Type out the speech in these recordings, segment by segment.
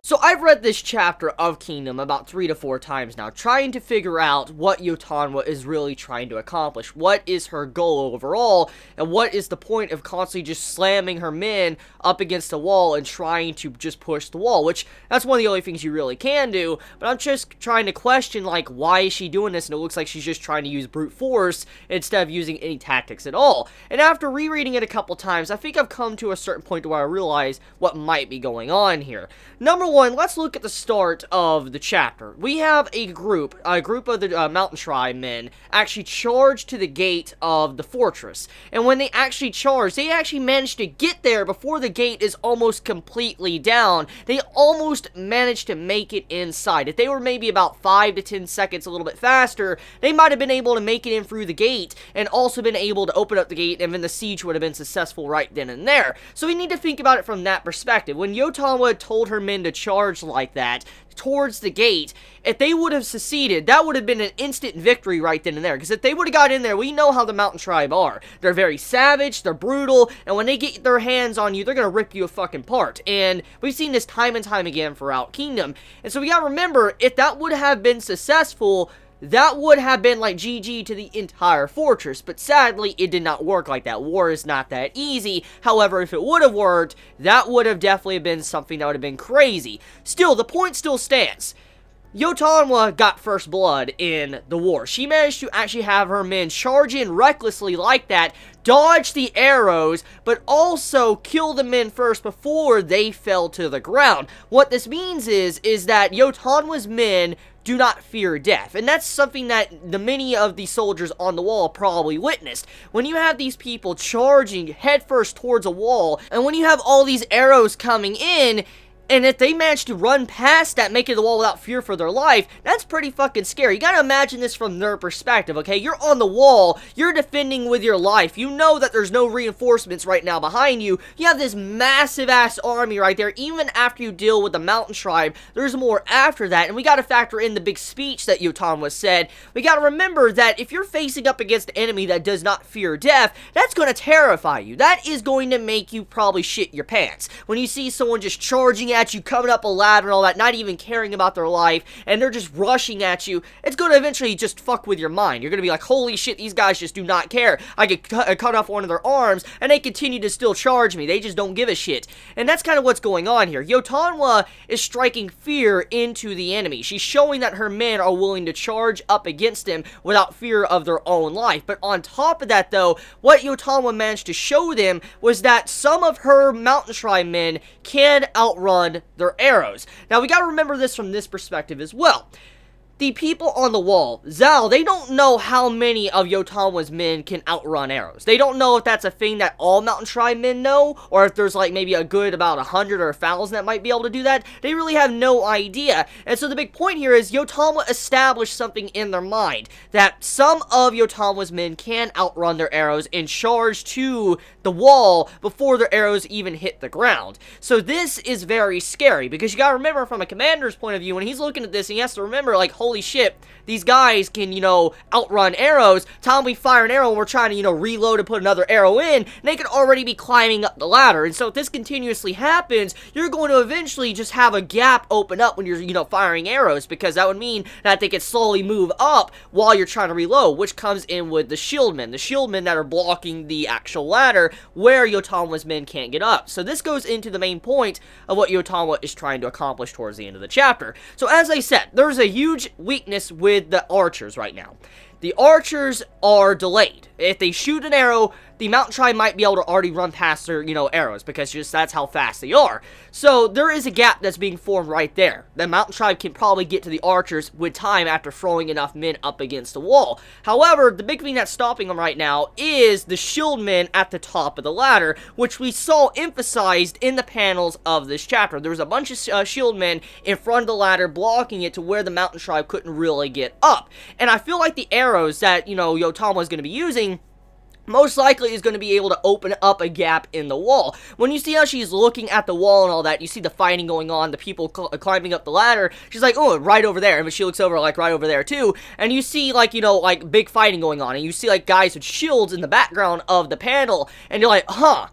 So I've read this chapter of Kingdom about 3 to 4 times now, trying to figure out what Yotanwa is really trying to accomplish. What is her goal overall, and what is the point of constantly just slamming her men up against the wall and trying to just push the wall, which that's one of the only things you really can do, but I'm just trying to question, like, why is she doing this, and it looks like she's just trying to use brute force instead of using any tactics at all. And after rereading it a couple times, I think I've come to a certain point where I realize what might be going on here. Number one, let's look at the start of the chapter. We have a group of the Mountain Tribe men actually charge to the gate of the fortress. And when they actually charge, they actually manage to get there before the gate is almost completely down. They almost managed to make it inside. If they were maybe about 5 to 10 seconds a little bit faster, they might have been able to make it in through the gate and also been able to open up the gate, and then the siege would have been successful right then and there. So we need to think about it from that perspective. When Yotanwa told her men to charge like that towards the gate, if they would have succeeded, that would have been an instant victory right then and there. Because if they would have got in there, we know how the Mountain Tribe are. They're very savage, they're brutal, and when they get their hands on you, they're gonna rip you a fucking apart. And we've seen this time and time again throughout Kingdom. And so we gotta remember, if that would have been successful, that would have been like GG to the entire fortress, but sadly, it did not work like that. War is not that easy. However, if it would have worked, that would have definitely been something that would have been crazy. Still, the point still stands. Yotanwa got first blood in the war. She managed to actually have her men charge in recklessly like that, dodge the arrows, but also kill the men first before they fell to the ground. What this means is that Yotanwa's men do not fear death, and that's something that the many of the soldiers on the wall probably witnessed. When you have these people charging headfirst towards a wall, and when you have all these arrows coming in, and if they manage to run past that, making the wall without fear for their life, that's pretty fucking scary. You gotta imagine this from their perspective, okay? You're on the wall, you're defending with your life, you know that there's no reinforcements right now behind you, you have this massive-ass army right there. Even after you deal with the Mountain Tribe, there's more after that, and we gotta factor in the big speech that Yotanwa said. We gotta remember that if you're facing up against an enemy that does not fear death, that's gonna terrify you. That is going to make you probably shit your pants. When you see someone just charging at you, coming up a ladder and all that, not even caring about their life, and they're just rushing at you, it's going to eventually just fuck with your mind. You're going to be like, holy shit, these guys just do not care. I get cut off one of their arms, and they continue to still charge me. They just don't give a shit. And that's kind of what's going on here. Yotanwa is striking fear into the enemy. She's showing that her men are willing to charge up against him without fear of their own life. But on top of that, though, what Yotanwa managed to show them was that some of her Mountain Tribe men can outrun their arrows. Now, we gotta remember this from this perspective as well. The people on the wall, Zal, they don't know how many of Yotanwa's men can outrun arrows. They don't know if that's a thing that all Mountain Tribe men know, or if there's like maybe a good about 100 or 1,000 that might be able to do that. They really have no idea. And so the big point here is Yotanwa established something in their mind, that some of Yotanwa's men can outrun their arrows and charge to the wall before their arrows even hit the ground. So this is very scary, because you gotta remember from a commander's point of view, when he's looking at this, he has to remember, like, holy shit, these guys can, outrun arrows. Time we fire an arrow and we're trying to, reload and put another arrow in, and they could already be climbing up the ladder. And so if this continuously happens, you're going to eventually just have a gap open up when you're, firing arrows, because that would mean that they could slowly move up while you're trying to reload, which comes in with the shieldmen that are blocking the actual ladder where Yotanwa's men can't get up. So this goes into the main point of what Yotanwa is trying to accomplish towards the end of the chapter. So as I said, there's a huge weakness with the archers right now. The archers are delayed. If they shoot an arrow, the Mountain Tribe might be able to already run past their, arrows, because just that's how fast they are. So there is a gap that's being formed right there. The Mountain Tribe can probably get to the archers with time after throwing enough men up against the wall. However, the big thing that's stopping them right now is the shield men at the top of the ladder, which we saw emphasized in the panels of this chapter. There was a bunch of shield men in front of the ladder blocking it to where the Mountain Tribe couldn't really get up. And I feel like the arrows that, Yotanwa is going to be using most likely is going to be able to open up a gap in the wall. When you see how she's looking at the wall and all that, you see the fighting going on, the people climbing up the ladder, she's like, oh, right over there, and she looks over, like, right over there, too, and you see, like, big fighting going on, and you see, like, guys with shields in the background of the panel, and you're like, huh,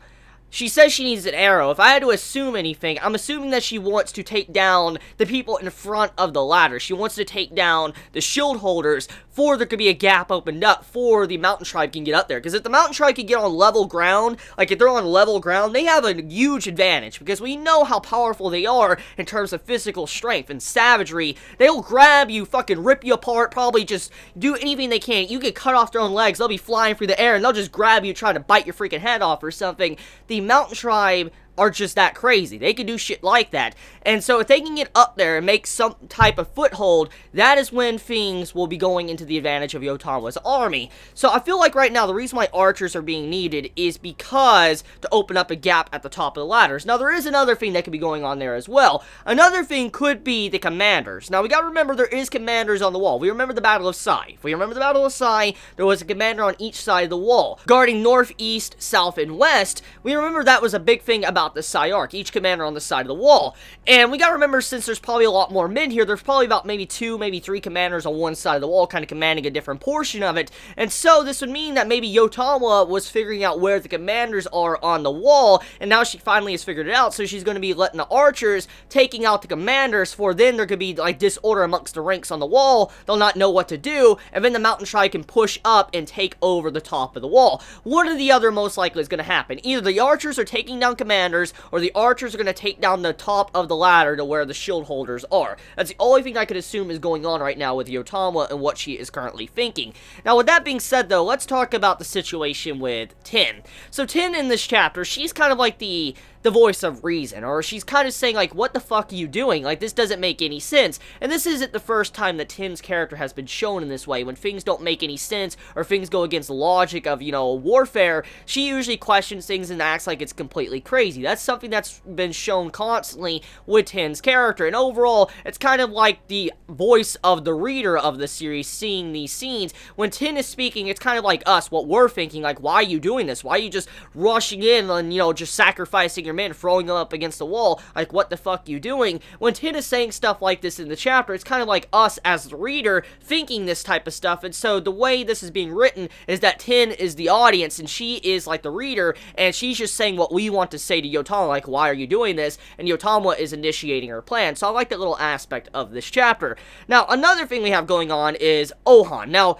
She says she needs an arrow. If I had to assume anything, I'm assuming that she wants to take down the people in front of the ladder. She wants to take down the shield holders for there could be a gap opened up for the mountain tribe can get up there. Because if the mountain tribe can get on level ground, like if they're on level ground, they have a huge advantage. Because we know how powerful they are in terms of physical strength and savagery. They'll grab you, fucking rip you apart, probably just do anything they can. You get cut off their own legs, they'll be flying through the air, and they'll just grab you trying to bite your freaking head off or something. The mountain tribe are just that crazy. They can do shit like that. And so if they can get up there and make some type of foothold, that is when things will be going into the advantage of Yotanwa's army. So I feel like right now the reason why archers are being needed is because to open up a gap at the top of the ladders. Now there is another thing that could be going on there as well. Another thing could be the commanders. Now we gotta remember there is commanders on the wall. We remember the Battle of Sai. If we remember the Battle of Sai, there was a commander on each side of the wall. Guarding north, east, south, and west, we remember that was a big thing about the Sai arc, each commander on the side of the wall. And we gotta remember, since there's probably a lot more men here, there's probably about maybe 2, maybe 3 commanders on one side of the wall, kind of commanding a different portion of it. And so this would mean that maybe Yotanwa was figuring out where the commanders are on the wall, and now she finally has figured it out, so she's gonna be letting the archers taking out the commanders, for then there could be like disorder amongst the ranks on the wall. They'll not know what to do, and then the mountain tribe can push up and take over the top of the wall. One or the other most likely is gonna happen. Either the archers are taking down commanders, or the archers are going to take down the top of the ladder to where the shield holders are. That's the only thing I could assume is going on right now with Yotanwa and what she is currently thinking. Now, with that being said, though, let's talk about the situation with Tin. So, Tin in this chapter, she's kind of like the voice of reason, or she's kind of saying, like, what the fuck are you doing? Like, this doesn't make any sense. And this isn't the first time that Tin's character has been shown in this way. When things don't make any sense, or things go against the logic of, you know, warfare, she usually questions things and acts like it's completely crazy. That's something that's been shown constantly with Tin's character, and overall, it's kind of like the voice of the reader of the series seeing these scenes. When Tin is speaking, it's kind of like us, what we're thinking, like, why are you doing this? Why are you just rushing in and, you know, just sacrificing your men, throwing them up against the wall? Like, what the fuck you doing? When Tin is saying stuff like this in the chapter, it's kind of like us as the reader thinking this type of stuff. And so the way this is being written is that Tin is the audience and she is like the reader, and she's just saying what we want to say to Yotanwa, like, why are you doing this? And Yotanwa is initiating her plan. So I like that little aspect of this chapter. Now, another thing we have going on is Ohan. Now,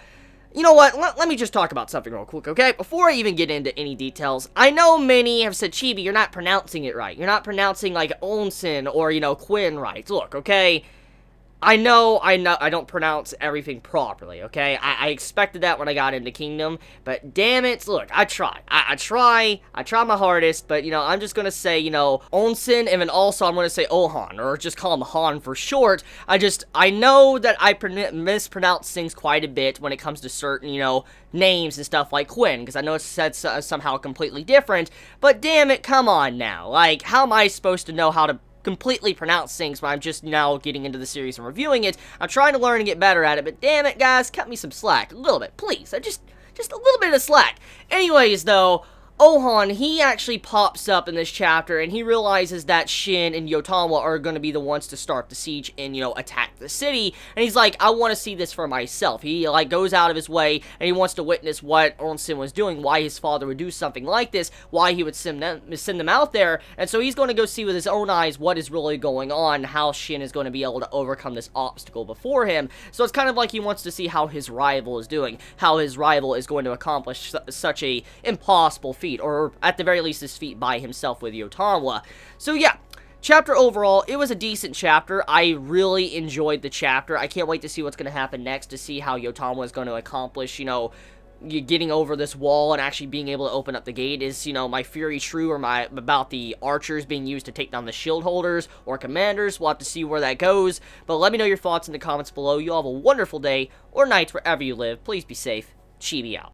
you know what, let me just talk about something real quick, okay? Before I even get into any details, I know many have said, Chibi, you're not pronouncing it right. You're not pronouncing, like, Onsen or, you know, Quinn right. Look, okay? I know I don't pronounce everything properly, okay? I expected that when I got into Kingdom, but damn it, look, I try. I try my hardest, but, you know, I'm just gonna say, you know, Onsen, and then also I'm gonna say Ohan, or just call him Han for short. I know that I mispronounce things quite a bit when it comes to certain, you know, names and stuff like Quinn, because I know it's said somehow completely different, but damn it, come on now. Like, how am I supposed to know how to completely pronounce things when I'm just now getting into the series and reviewing it? I'm trying to learn and get better at it, but damn it, guys, cut me some slack. A little bit, please. Just a little bit of slack. Anyways, though, Ohan, he actually pops up in this chapter, and he realizes that Shin and Yotanwa are going to be the ones to start the siege and, you know, attack the city, and he's like, I want to see this for myself. He, like, goes out of his way, and he wants to witness what Onsen was doing, why his father would do something like this, why he would send them out there, and so he's going to go see with his own eyes what is really going on, how Shin is going to be able to overcome this obstacle before him. So it's kind of like he wants to see how his rival is doing, how his rival is going to accomplish such a impossible feat, or at the very least this feat by himself with Yotanwa. So yeah, chapter overall, it was a decent chapter. I really enjoyed the chapter. I can't wait to see what's going to happen next, to see how Yotanwa is going to accomplish, you know, getting over this wall and actually being able to open up the gate. Is, you know, my theory true, or about the archers being used to take down the shield holders or commanders? We'll have to see where that goes, but let me know your thoughts in the comments below. You all have a wonderful day or night wherever you live. Please be safe. Chibi out.